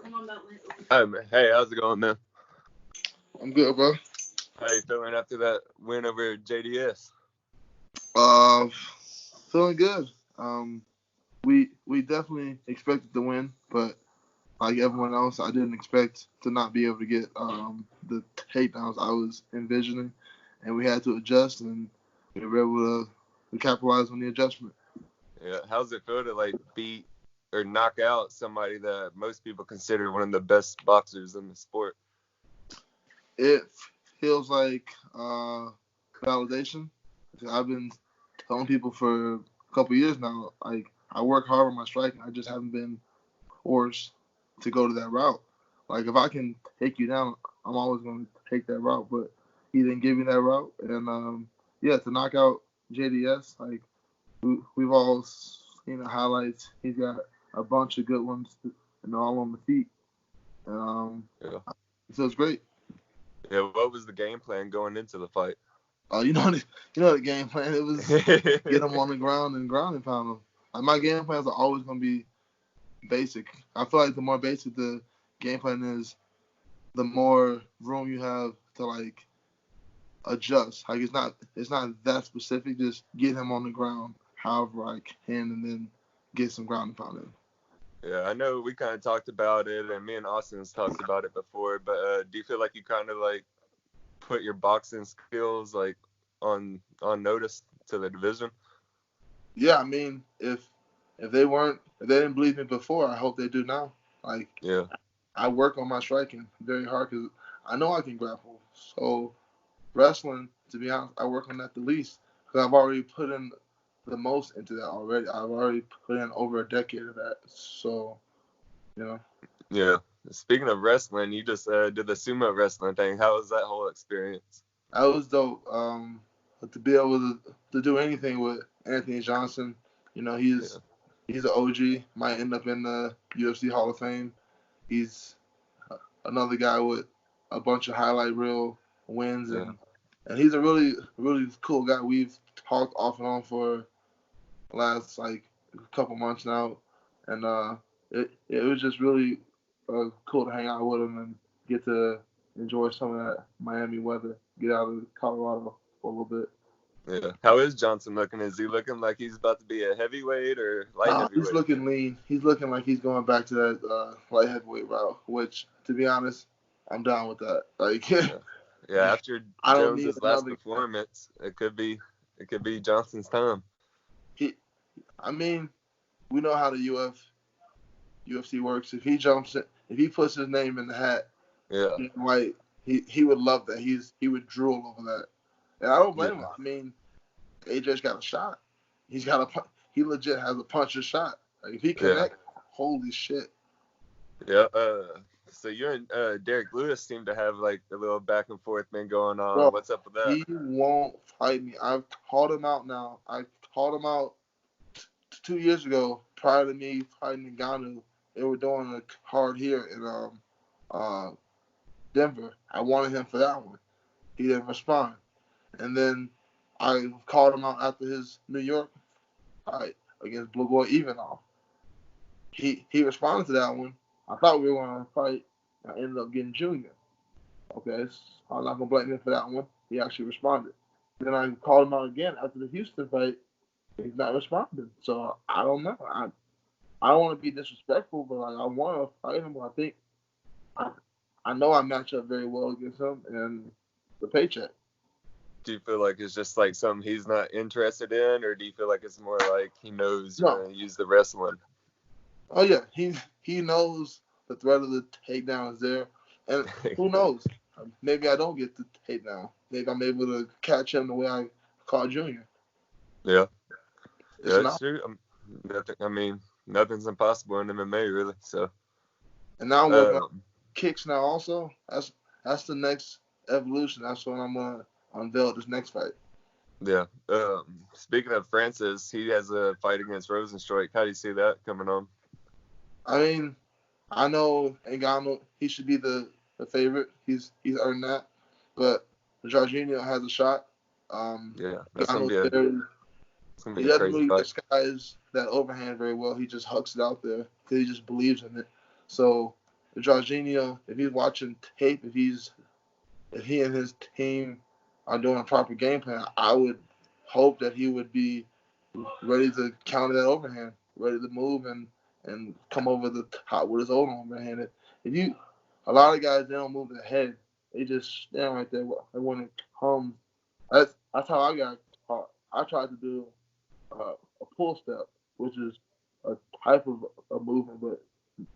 Hey, how's it going, man? I'm good, bro. How you feeling after that win over JDS? Uh, Feeling good. We definitely expected to win, but like everyone else, I didn't expect to not be able to get the takedowns I was envisioning, and we had to adjust, and we were able to capitalize on the adjustment. Yeah, how's it feel to like beat or knock out somebody that most people consider one of the best boxers in the sport? It feels like validation. I've been telling people for a couple years now, like I work hard on my striking. I just haven't been forced to go to that route. Like if I can take you down, I'm always going to take that route. But he didn't give me that route, and yeah, to knock out JDS, like we've all seen the highlights. He's got a bunch of good ones, and all on the feet. And Yeah. it feels great. Yeah, what was the game plan going into the fight? The game plan. It was get him on the ground and pound him. Like my game plans are always going to be basic. I feel like the more basic the game plan is, the more room you have to like adjust. Like it's not that specific. Just get him on the ground however I can, and then get some ground and pound in. Yeah, I know we kind of talked about it, and me and Austin's talked about it before. But do you feel like you kind of like put your boxing skills like on notice to the division? Yeah, I mean, if they didn't believe me before, I hope they do now. Like, Yeah, I work on my striking very hard because I know I can grapple. So wrestling, to be honest, I work on that the least because I've already put in the most into that already. I've already put in over a decade of that. So, you know. yeah. Speaking of wrestling, you just did the sumo wrestling thing. How was that whole experience? That was dope. To be able to do anything with Anthony Johnson, Yeah, he's an OG. Might end up in the UFC Hall of Fame. He's another guy with a bunch of highlight reel wins, yeah, and he's a really really cool guy. We've talked off and on for the last like a couple months now, and it was just really cool to hang out with him and get to enjoy some of that Miami weather. Get out of Colorado for a little bit. yeah. How is Johnson looking? Is he looking like he's about to be a heavyweight or light Nah, he's heavyweight? looking lean. He's looking like he's going back to that light heavyweight route, which, to be honest, I'm down with that. Like, Yeah, yeah. After I don't need Jones's last another guy. performance, it could be Johnson's time. He, I mean, we know how the UFC works. If he jumps in, if he puts his name in the hat, Yeah, like he would love that. He would drool over that, and I don't blame him. yeah, I mean, AJ's got a shot. He legit has a puncher's shot. Like if he yeah, connects, holy shit. yeah. So you and Derek Lewis seem to have like a little back and forth thing going on. Bro, What's up with that? he won't fight me. I've called him out now. I called him out 2 years ago prior to me fighting Ngannou. They were doing a card here in uh, Denver. I wanted him for that one. He didn't respond. And then I called him out after his New York fight against Blue Boy Evenoff. He responded to that one. I thought we were going to fight. I ended up getting Junior. Okay, so I'm not gonna blame him for that one. He actually responded. Then I called him out again after the Houston fight. He's not responding. So I don't know. I don't want to be disrespectful, but like I want to fight him. But I think I know I match up very well against him and the paycheck. Do you feel like it's just like something he's not interested in, or do you feel like it's more like he knows you're No. gonna use the wrestling? Oh yeah, he knows the threat of the takedown is there, and who knows? Maybe I don't get the takedown. Maybe I'm able to catch him the way I caught Junior. Yeah, It's yeah, an it's true. Nothing's impossible in MMA, really. So, And now I'm working on um, kicks now also. That's the next evolution. That's what I'm gonna unveil this next fight. yeah. Speaking of Francis, he has a fight against Rosenstrike. How do you see that coming on? I mean, I know Ngannou, he should be the favorite. He's earned that. But Jorginho has a shot. Yeah, Ngannou's very, it's gonna he be a doesn't crazy really fight. disguise that overhand very well. He just hucks it out there because he just believes in it. So Jorginho, if he's watching tape, if he and his team are doing a proper game plan, I would hope that he would be ready to counter that overhand, ready to move and come over the top with his own overhand. A lot of guys, they don't move their head, they just stand right there. And when it comes, that's how I got caught. I tried to do a pull step, which is a type of a movement, but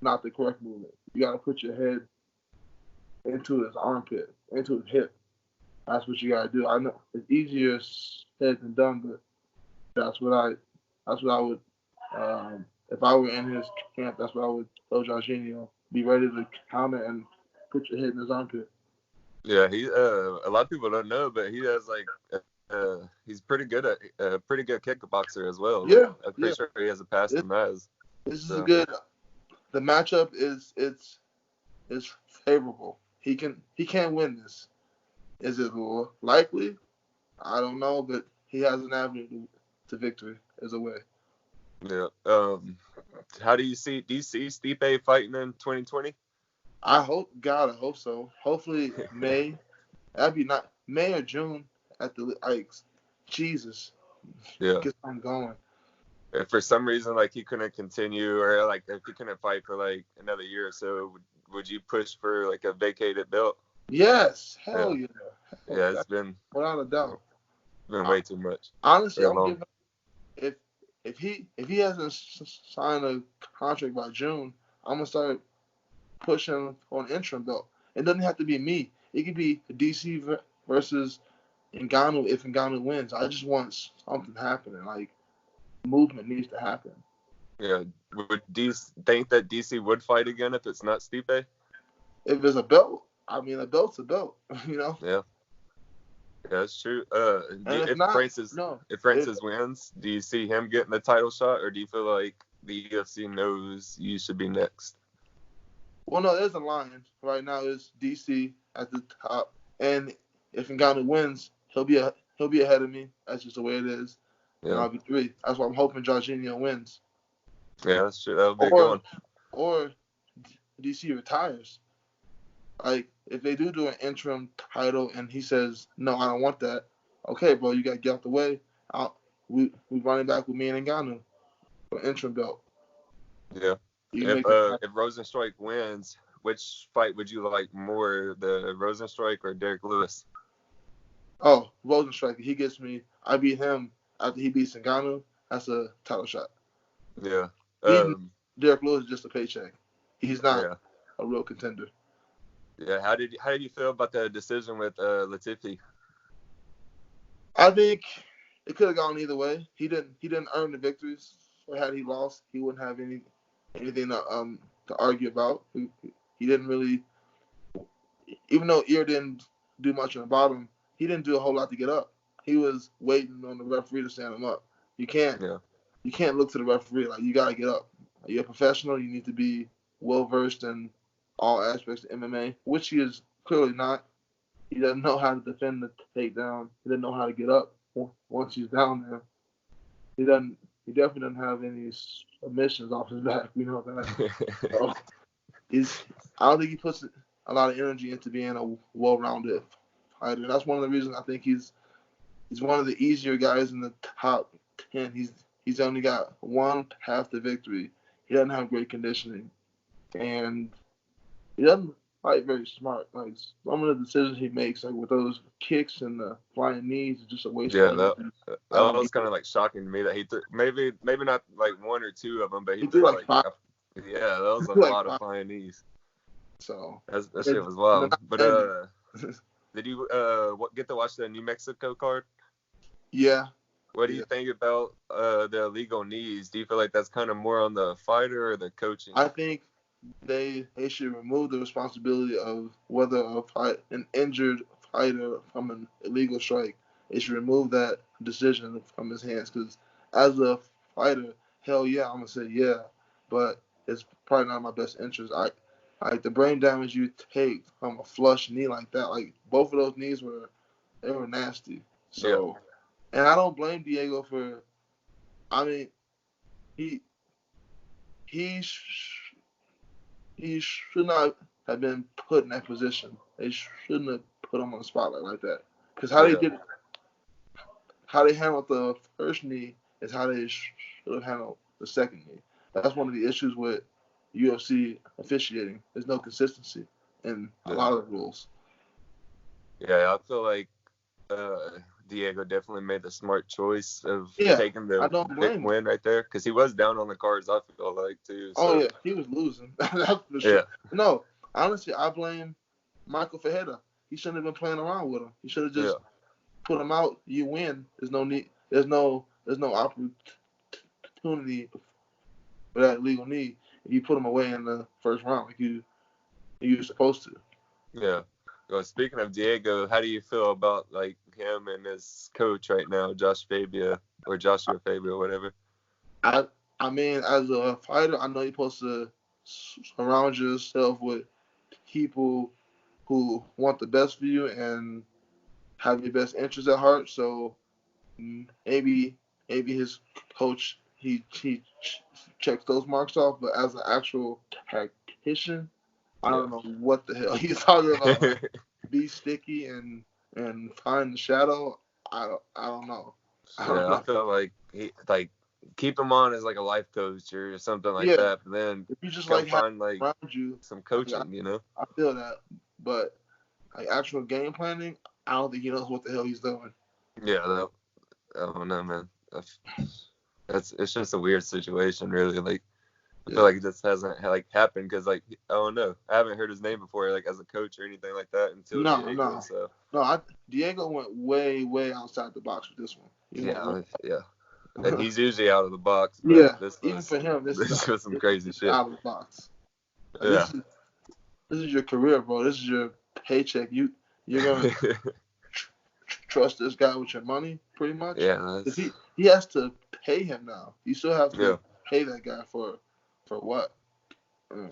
not the correct movement. You got to put your head into his armpit, into his hip. That's what you got to do. I know it's easier said than done, but that's what I would, if I were in his camp, that's what I would tell Jorginho. Be ready to counter and put your head in his armpit. Yeah, he a lot of people don't know, but he has like he's pretty good kickboxer as well. Like, Yeah, I'm pretty sure he has a pass to Maz. This is a good. The matchup is favorable. He can win this. Is it likely? I don't know, but he has an avenue to victory as a way. Yeah. How do you see Stipe fighting in 2020? I hope so. Hopefully May. That'd be not May or June at the Jesus. Yeah. Get something going. If for some reason like he couldn't continue, or like if he couldn't fight for like another year or so, would you push for like a vacated belt? Yes, hell yeah. Yeah, it's been without a doubt. Been way too much. Honestly, I'm giving if he hasn't signed a contract by June, I'm gonna start pushing for an interim belt. It doesn't have to be me. It could be DC versus Ngannou if Ngannou wins. I just want something happening. Like movement needs to happen. Yeah. Would DC think that DC would fight again if it's not Stipe? If it's a belt, I mean a belt's a belt. You know. Yeah. Yeah, that's true. If Francis wins, do you see him getting the title shot, or do you feel like the UFC knows you should be next? Well, no, there's a line right now. It's DC at the top, and if Ngannou wins, he'll be ahead of me. That's just the way it is. Yeah. And I'll be 3. That's why I'm hoping Jorginho wins. Yeah, that's true. That'll be a good one. Or DC retires. Like, if they do an interim title and he says, no, I don't want that, okay, bro, you got to get out the way. We running back with me and Ngannou for interim belt. Yeah. If Rosenstrike wins, which fight would you like more, the Rosenstrike or Derek Lewis? Oh, Rosenstrike. If he gets me, I beat him after he beats Ngannou, that's a title shot. Yeah. Derek Lewis is just a paycheck. He's not a real contender. Yeah, how did you feel about the decision with Latifi? I think it could have gone either way. He didn't earn the victories. So had he lost, he wouldn't have anything to argue about. He didn't really, even though Ear didn't do much on the bottom, he didn't do a whole lot to get up. He was waiting on the referee to stand him up. You can't look to the referee. Like, you gotta get up. You're a professional. You need to be well versed in all aspects of MMA, which he is clearly not. He doesn't know how to defend the takedown. He doesn't know how to get up once he's down there. He definitely doesn't have any submissions off his back. We know that. So I don't think he puts a lot of energy into being a well-rounded fighter. That's one of the reasons I think he's one of the easier guys in the top 10. He's only got one path to victory. He doesn't have great conditioning, and he doesn't fight very smart. Like, some of the decisions he makes, like with those kicks and the flying knees, is just a waste. Yeah, that was kind of like shocking to me that he threw maybe not like one or two of them, but he threw like 5. Yeah, that was a lot of flying knees. So that shit was wild. But did you get to watch the New Mexico card? Yeah. What do you think about the illegal knees? Do you feel like that's kind of more on the fighter or the coaching? I think they should remove the responsibility of whether an injured fighter from an illegal strike. They should remove that decision from his hands, because as a fighter, hell yeah, I'm gonna say yeah, but it's probably not in my best interest. Like the brain damage you take from a flush knee like that, like both of those knees were nasty. So, and I don't blame Diego for. I mean, he he should not have been put in that position. They shouldn't have put him on the spotlight like that. Because how they handled the first knee is how they should have handled the second knee. That's one of the issues with UFC officiating. There's no consistency in a lot of the rules. Yeah, I feel like Diego definitely made the smart choice of taking the big win right there, because he was down on the cards, I feel like, too. So. Oh, yeah, he was losing. That's for sure. Yeah. No, honestly, I blame Michael Fajeda. He shouldn't have been playing around with him. He should have just put him out. You win. There's no need. There's no opportunity for that legal knee. You put him away in the first round like you were supposed to. Yeah. Well, speaking of Diego, how do you feel about like him and his coach right now, Joshua Fabia, whatever? I mean, as a fighter, I know you're supposed to surround yourself with people who want the best for you and have your best interests at heart. So maybe his coach he checks those marks off, but as an actual tactician, I don't know what the hell he's talking about. Be sticky and find the shadow. I don't know. I feel like he keep him on as like a life coach or something like that. But then if you just find like around you, some coaching, you know. I feel that, but like actual game planning, I don't think he knows what the hell he's doing. Yeah, I don't know, man. It's just a weird situation, really. Like, I feel like it just hasn't like happened because like I don't know. I haven't heard his name before, like as a coach or anything like that until Diego. No. Diego went way outside the box with this one. Yeah. And he's usually out of the box. But even for him, this was some crazy shit. Out of the box. Like, this is your career, bro. This is your paycheck. You're gonna trust this guy with your money, pretty much. Yeah. He has to pay him now. You still have to pay that guy for what? I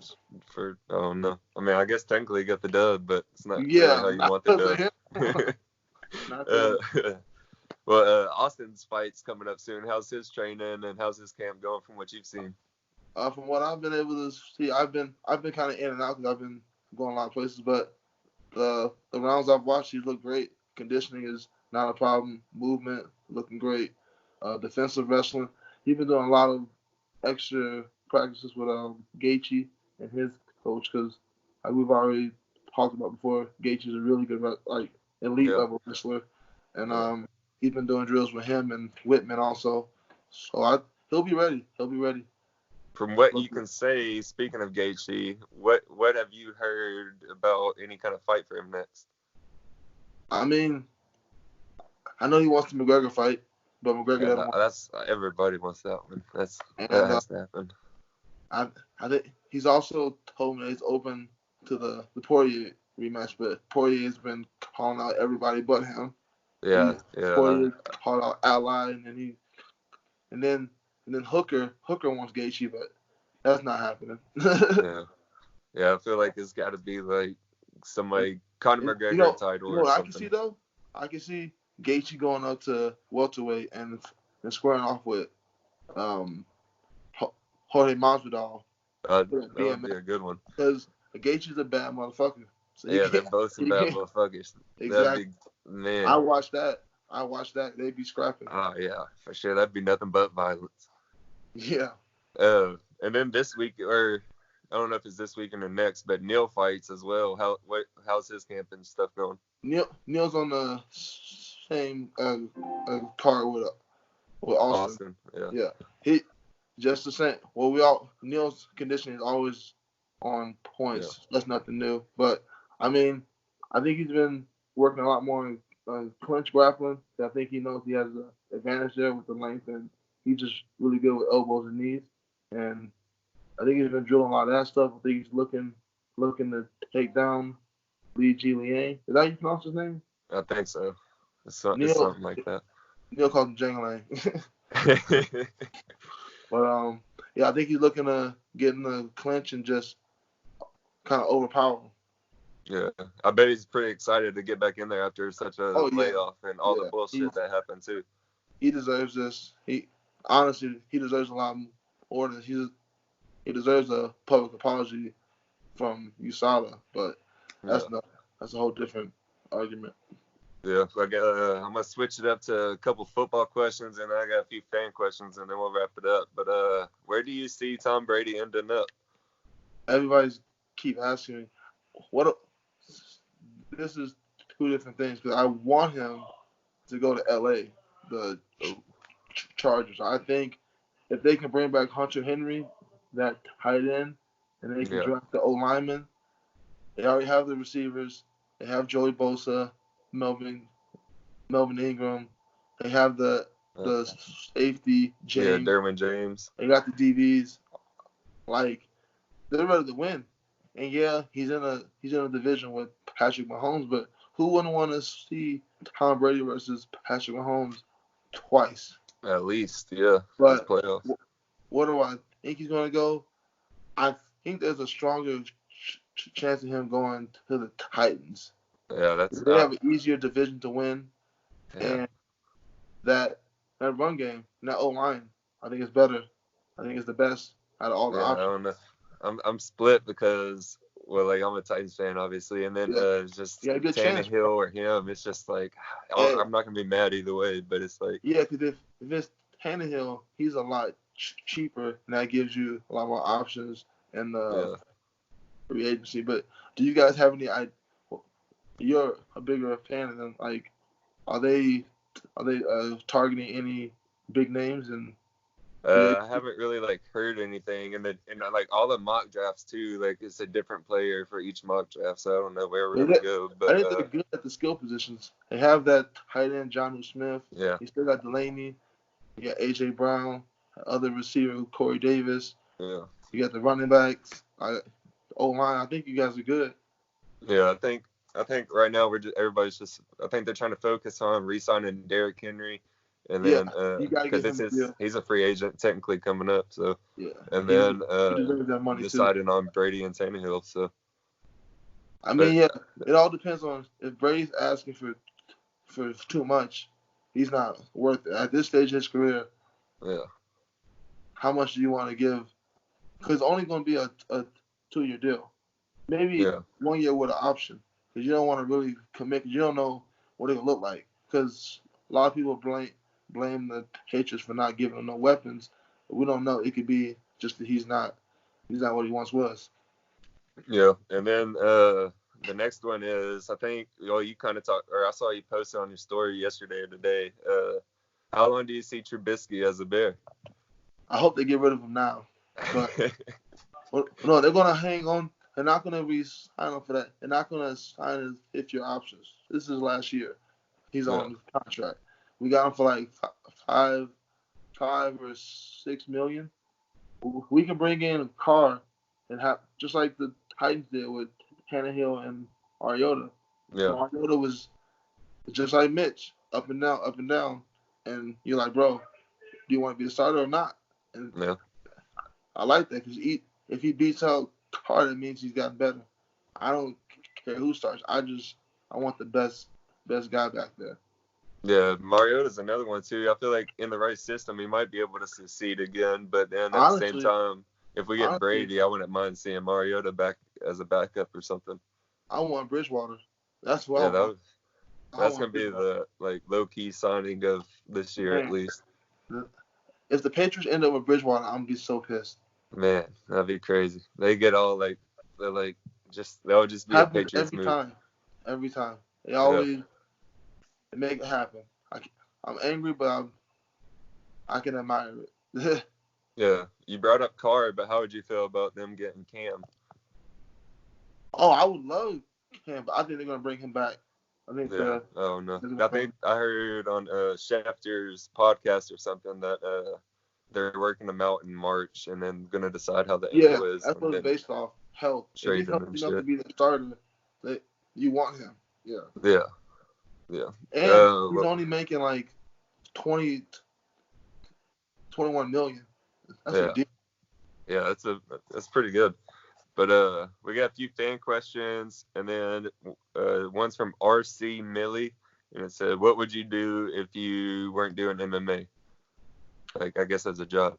don't know. I mean, I guess technically he got the dub, but it's not really how you want the dub. Well, Austin's fight's coming up soon. How's his training and how's his camp going from what you've seen? From what I've been able to see, I've been kind of in and out because I've been going a lot of places. But the rounds I've watched, he's looked great. Conditioning is not a problem. Movement looking great. Defensive wrestling. He's been doing a lot of extra practices with Gaethje and his coach because, like we've already talked about before, Gaethje's a really good elite level wrestler, and he's been doing drills with him and Whitman also. So he'll be ready. From what you can say, speaking of Gaethje, what have you heard about any kind of fight for him next? I mean, I know he wants the McGregor fight, but McGregor doesn't want. That's everybody wants that one. That has to happen. I think he's also told me he's open to the Poirier rematch, but Poirier's been calling out everybody but him. Poirier called out Ally, and then Hooker wants Gaethje, but that's not happening. I feel like it's got to be like somebody Conor McGregor title or something. I can see though. I can see Gaethje going up to welterweight and squaring off with Jorge Masvidal. That would be a good one. Because Gaethje's a bad motherfucker. So they're both some bad motherfuckers. Exactly. Man. I watched that. They'd be scrapping. Oh, yeah, for sure. That'd be nothing but violence. Yeah. And then this week, or I don't know if it's this weekend or next, but Neil fights as well. How's his camp and stuff going? Neil's on the same card with Austin. Yeah. He just the same. Well, Neil's conditioning is always on points. That's nothing new. But I mean, I think he's been working a lot more on clinch grappling. I think he knows he has an advantage there with the length, and he's just really good with elbows and knees. And I think he's been drilling a lot of that stuff. I think he's looking to take down Li Jiliang. Is that how you pronounce his name? I think so. It's something like that. Neil calls him Jangling. But I think he's looking to get in the clinch and just kind of overpower him. Yeah, I bet he's pretty excited to get back in there after such a layoff and all the bullshit that happened too. He deserves this. He deserves a lot more than he deserves a public apology from USADA, but Yeah. that's a whole different argument. Yeah, I'm gonna switch it up to a couple football questions, and I got a few fan questions, and then we'll wrap it up. But where do you see Tom Brady ending up? Everybody's keep asking me, what? This is two different things because I want him to go to LA, the Chargers. I think if they can bring back Hunter Henry, that tight end, and they can Yeah, draft the O lineman, they already have the receivers. They have Joey Bosa, Melvin Ingram. They have the safety yeah, James. Derwin James. They got the DBs. Like they're ready to win. And yeah, he's in a division with Patrick Mahomes, but who wouldn't want to see Tom Brady versus Patrick Mahomes twice? At least, yeah. This But playoffs. what do I think he's going to go? I think there's a stronger chance of him going to the Titans. Yeah, that's They have an easier division to win, yeah. and that run game, and that O line, I think is better. I think it's the best out of all the Yeah, I options. don't know. I'm split because like I'm a Titans fan, obviously, and then it's just You got a good chance. Tannehill or him. It's just like I'm not gonna be mad either way, but it's like because if it's Tannehill, he's a lot cheaper, and that gives you a lot more options in the free agency. But do you guys have any? You're a bigger fan of them. Like, are they targeting any big names and? I haven't really like heard anything, and like all the mock drafts too. Like it's a different player for each mock draft, so I don't know where we're gonna go. But I think they're good at the skill positions. They have that tight end Jonnu Smith. Yeah. You still got Delaney. You got AJ Brown. Other receiver Corey Davis. Yeah. You got the running backs. O line. I think you guys are good. Yeah, I think right now everybody's just. I think they're trying to focus on re-signing Derrick Henry. And then, because he's a free agent technically coming up, so and then deciding on Brady and Tannehill. So, I mean, it all depends on if Brady's asking for too much, he's not worth it at this stage of his career. Yeah. How much do you want to give? Because it's only going to be a 2-year deal, maybe 1 year with an option. Because you don't want to really commit. Because you don't know what it will look like. Because a lot of people blame the Patriots for not giving him no weapons. But we don't know. It could be just that he's not what he once was. Yeah, and then the next one is I think you kind of talked, or I saw you posted on your story yesterday or today. How long do you see Trubisky as a Bear? I hope they get rid of him now. But no, they're gonna hang on. They're not gonna re-sign him for that. They're not gonna sign his fifth-year options. This is last year. He's on his contract. We got him for like $5 or $6 million. We can bring in a car and have just like the Titans did with Tannehill and Mariota. Yeah. Mariota was just like Mitch, up and down, and you're like, bro, do you want to be a starter or not? And I like that because if he beats out Carter, it means he's gotten better. I don't care who starts. I want the best guy back there. Yeah, Mariota's another one too. I feel like in the right system, he might be able to succeed again. But then at the same time, if we get Brady, I wouldn't mind seeing Mariota back as a backup or something. I want Bridgewater. That's what I want. That's gonna be the like low key signing of this year at least. If the Patriots end up with Bridgewater, I'm gonna be so pissed. Man, that'd be crazy. They get all they'll just be a Patriots move. Every time. They always make it happen. I'm angry, but I can admire it. Yeah, you brought up Carr, but how would you feel about them getting Cam? Oh, I would love Cam, but I think they're gonna bring him back. I think. Oh no. I think I heard on Schefter's podcast or something that they're working them out in March and then gonna decide how the ankle is. That's what it's based off health. If he's healthy enough to be the starter, you want him. Yeah. Yeah. Yeah. And he's only making like 21 million. That's a deal. Yeah, that's pretty good. But we got a few fan questions, and then one's from RC Millie, and it said, "What would you do if you weren't doing MMA? Like, I guess as a job."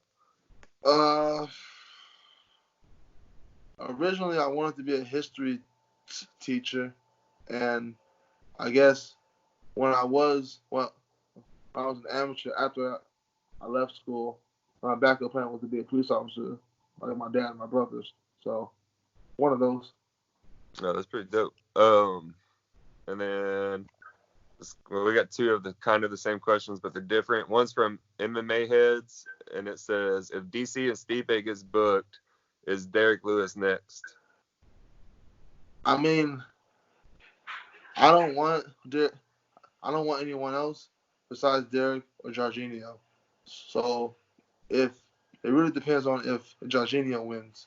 Originally, I wanted to be a history teacher, and I guess when I was an amateur after I left school, my backup plan was to be a police officer, like my dad and my brothers. So one of those. No, that's pretty dope. And then we got two of the kind of the same questions, but they're different. One's from MMA heads, and it says, if DC and Stipe gets booked, is Derek Lewis next? I mean, I don't want anyone else besides Derek or Jorginho. So if it really depends on if Jorginho wins.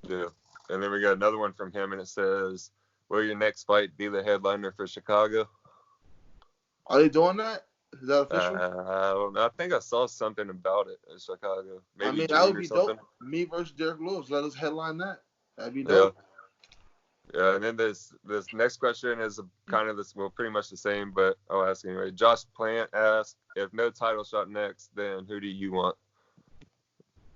Yeah. And then we got another one from him, and it says, will your next fight be the headliner for Chicago? Are they doing that? Is that official? I think I saw something about it in Chicago. Maybe I mean, that June would or be something. dope. Me versus Derek Lewis. Let us headline that. That'd be Yeah. dope. Yeah, and then this next question is kind of pretty much the same, but I'll ask anyway. Josh Plant asked, if no title shot next, then who do you want?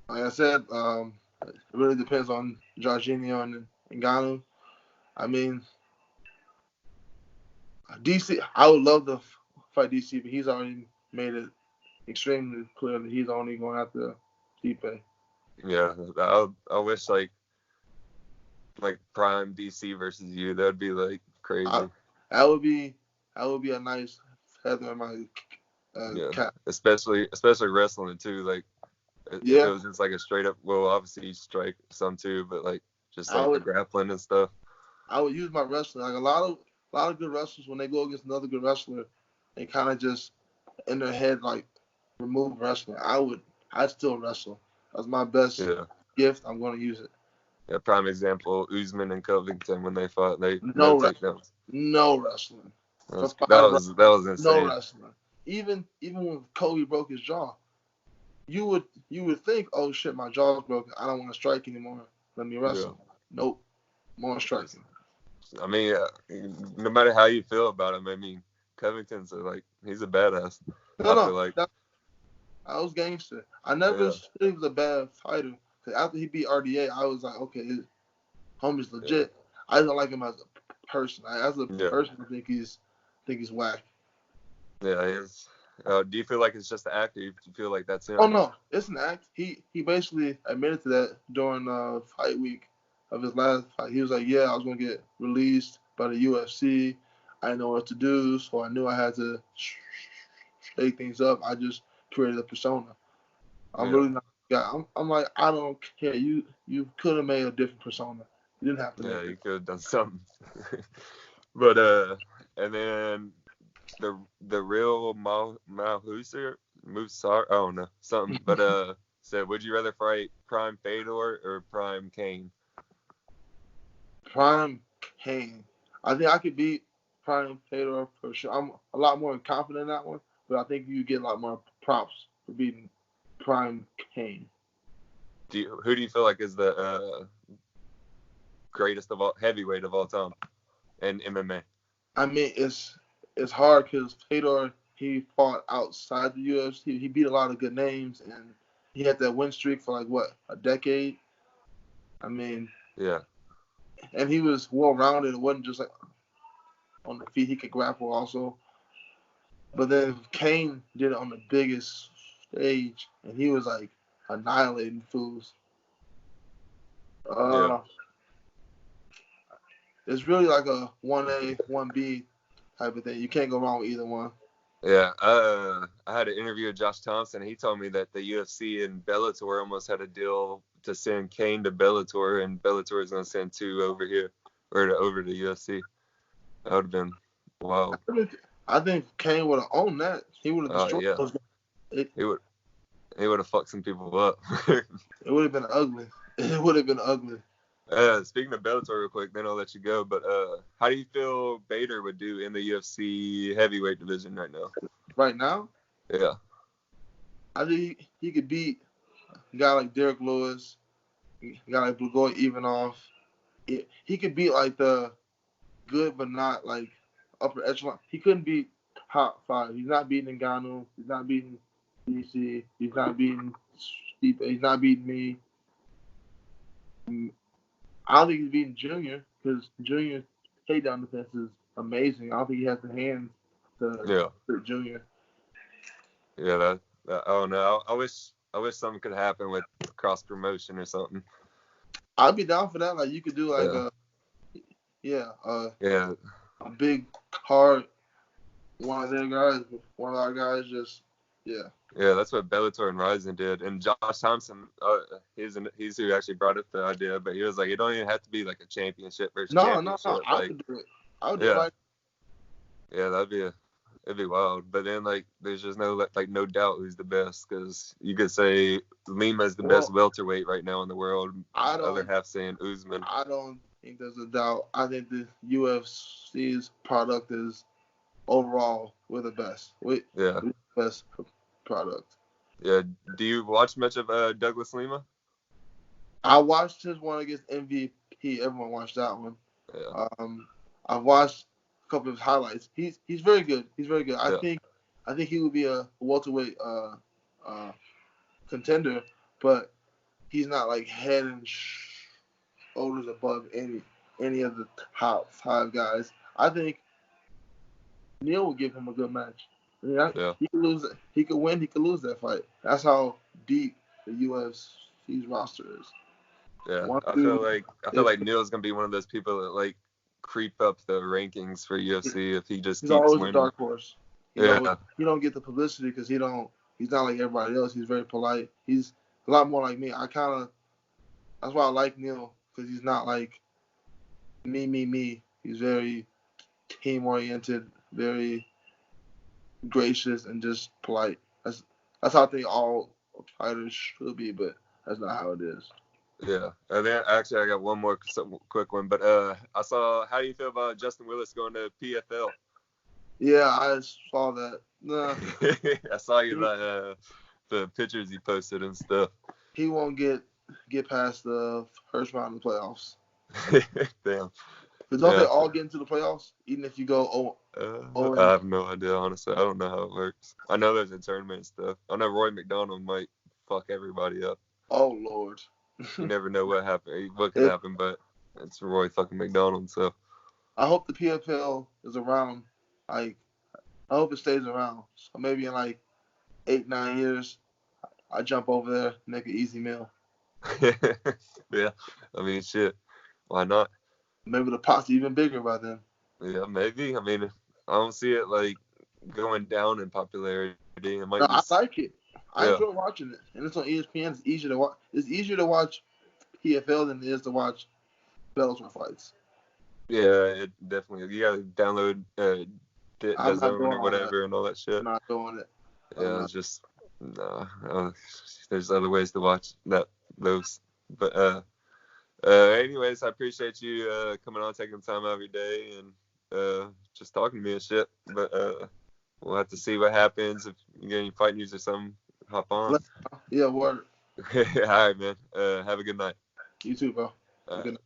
Like I said, it really depends on Jorginho and Ngannou. I mean, DC. I would love to fight DC, but he's already made it extremely clear that he's only going after Stipe. Yeah, I wish like prime DC versus you. That'd be like crazy. That would be a nice feather in my cap. Especially wrestling too. Like if it was just like a straight up. Well, obviously you strike some too, but like just like the grappling and stuff. I would use my wrestling. Like a lot of good wrestlers, when they go against another good wrestler, they kind of just in their head like remove wrestling. I'd still wrestle. That's my best gift. I'm going to use it. Yeah, prime example, Usman and Covington when they fought, no takedowns. No wrestling. That was insane. No wrestling. Even when Kobe broke his jaw, you would think, oh shit, my jaw's broken. I don't want to strike anymore. Let me wrestle. Yeah. Nope. More striking. I mean, no matter how you feel about him, I mean, Covington's he's a badass. That was gangster. I never said he was a bad fighter. Cause after he beat RDA, I was like, okay, his homie's legit. Yeah. I don't like him as a person. As a person, I think he's whack. Yeah, he is. Do you feel like it's just an act, or do you feel like that's him? Oh no, it's an act. He basically admitted to that during fight week of his last fight. He was like, yeah, I was gonna get released by the UFC. I didn't know what to do, so I knew I had to shake things up. I just created a persona. I'm really not a guy. I'm like, I don't care. You could have made a different persona. You didn't have to. Yeah, you could have done something. But and then the real Musar, I don't know, something. But said, would you rather fight Prime Fedor or Prime Kane? Prime Kane. I think I could beat Prime Fedor for sure. I'm a lot more confident in that one, but I think you get a lot more props for beating Prime Kane. Who do you feel like is the greatest of all heavyweight of all time in MMA? I mean, it's hard because Fedor, he fought outside the UFC. He beat a lot of good names, and he had that win streak for a decade. I mean, yeah. And he was well-rounded. It wasn't just on the feet. He could grapple also. But then Kane did it on the biggest stage, and he was annihilating fools. It's really like a 1A, 1B type of thing. You can't go wrong with either one. Yeah, I had an interview with Josh Thompson. He told me that the UFC and Bellator almost had a deal to send Kane to Bellator, and Bellator is going to send two over here, or over to UFC. That would have been wild. I think Kane would have owned that. He would have destroyed those guys. He would have fucked some people up. It would have been ugly. Speaking of Bellator real quick, then I'll let you go. But how do you feel Bader would do in the UFC heavyweight division right now? Right now? Yeah. I think he could beat a guy like Derek Lewis, a guy like Blagoy Ivanov. He could beat the good but not upper echelon. He couldn't beat top five. He's not beating Ngannou. He's not beating DC. He's not beating Stipe. He's not beating me. I don't think he's beating Junior because Junior takedown defense is amazing. I don't think he has the hands to Yeah. hurt Junior. Yeah, that I don't know. I wish something could happen with cross promotion or something. I'd be down for that. Like you could do like Yeah. a big card. One of their guys, one of our guys, just yeah. Yeah, that's what Bellator and Ryzen did. And Josh Thompson, he's who actually brought up the idea, but he was like, it don't even have to be like a championship versus No. championship. I Like, would do it. I would do it right. Yeah, it'd be wild. But then like, there's just no doubt who's the best, because you could say Lima's the best welterweight right now in the world. Other half saying Usman. I don't think there's a doubt. I think the UFC's product is overall we're the best. We're the best product. Yeah. Do you watch much of Douglas Lima? I watched his one against MVP. Everyone watched that one. Yeah. I've watched a couple of his highlights. He's very good. He's very good. I think he would be a welterweight contender, but he's not like head and shoulders above any of the top 5 guys. I think Neil will give him a good match. He could lose. He could win. He could lose that fight. That's how deep the UFC's roster is. Yeah, I feel like Neil's gonna be one of those people that like creep up the rankings for UFC if he just keeps always winning. A dark horse. He don't get the publicity because he's not like everybody else. He's very polite. He's a lot more like me. That's why I like Neil, because he's not like me. He's very team oriented, very gracious, and just polite. That's how I think all fighters should be, but that's not how it is. Yeah, and then actually I got one more quick one, but I saw. How do you feel about Justin Willis going to PFL? Yeah, I saw that. Nah. I saw you the pictures he posted and stuff. He won't get past the first round of the playoffs. Damn. But don't they all get into the playoffs, even if you go 0? I have no idea, honestly. I don't know how it works. I know there's a tournament and stuff. I know Roy McDonald might fuck everybody up. Oh, Lord. You never know what could happen, but it's Roy fucking McDonald, so. I hope the PFL is around. I hope it stays around. So maybe in like 8-9 years, I jump over there, make an easy meal. Yeah, I mean, shit. Why not? Maybe the pot's even bigger by then. Yeah, maybe. I mean, I don't see it like going down in popularity. I like it. I enjoy watching it, and it's on ESPN. It's easier to watch. It's easier to watch PFL than it is to watch Bellator fights. Yeah, it definitely. You gotta download DAZN or whatever and all that shit. I'm not doing it. Yeah, it's just no. There's other ways to watch those. But anyways, I appreciate you coming on, taking the time out of your day, and just talking to me and shit. But we'll have to see what happens if you get any fight news or something. Hop on. Yeah, word. All right, man. Have a good night. You too, bro. Good night.